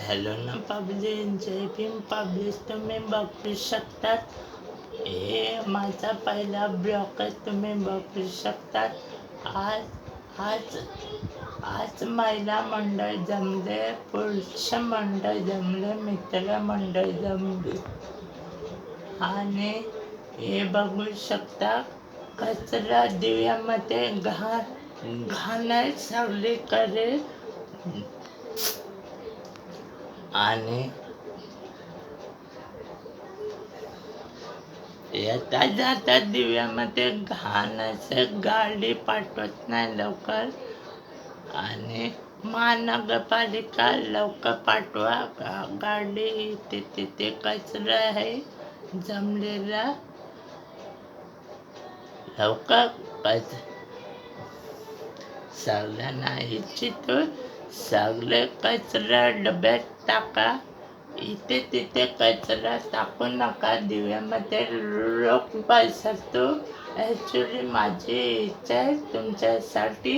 Hello ना public, जय Bhim public. तुम्ही बघू शकतात, हे माझा पहिला ब्लॉग आहे. तुम्ही बघू शकतात. आज आज महिला मंडळ जमले, पुरुष मंडळ जमले, मित्र मंडळ जमले. आणि हे बघू शकता, कचरा दिव्यामध्ये घाण सगळीकडे. आणि येता जाता दिव्यामध्ये घाण गाडी पाठवत नाही लवकर. आणि महानगरपालिका लवकर पाठवा गाडी. इथे तिथे कचरा आहे जमलेला. लवकर सगळ्यांना इच्छितो, सगळे कचरा डब्यात टाका. इथे तिथे कचरा टाकू नका. दिव्यामध्ये लोक बसतो. ॲक्च्युली माझी इच्छा आहे तुमच्यासाठी.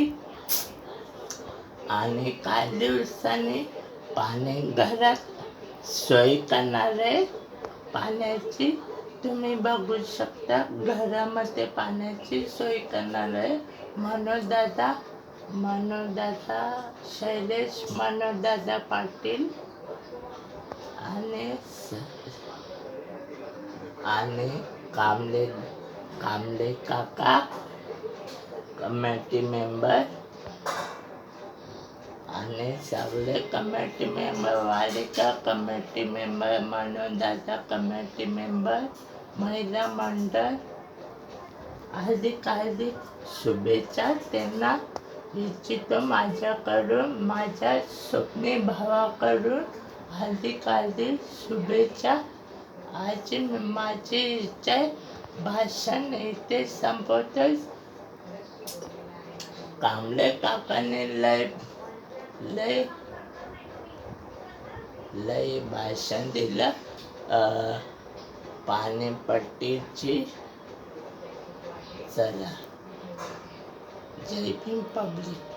आणि काही दिवसांनी पाणी घरात सोय करणार आहे पाण्याची. तुम्ही बघू शकता, घरामध्ये पाण्याची सोय करणार आहे. मनोजदादा शैलेश मनोजदादा पाटील आणि कांबळे काका कमिटी मेंबर. आणि सगळे कमिटी मेंबर, वालिका कमिटी मेंबर, मनोजदादा कमिटी मेंबर, महिला मंडळ, हार्दिक शुभेच्छा त्यांना इच्छितो. माझ्याकडून, माझ्या स्वप्नी भावाकडून हार्दिक शुभेच्छा. आज माझी इच्छा आहे. भाषण इथे संपवतो. कांबळे काकाने लय भाषण दिलं पाणीपट्टीची. चला, जय भीम पब्लिक.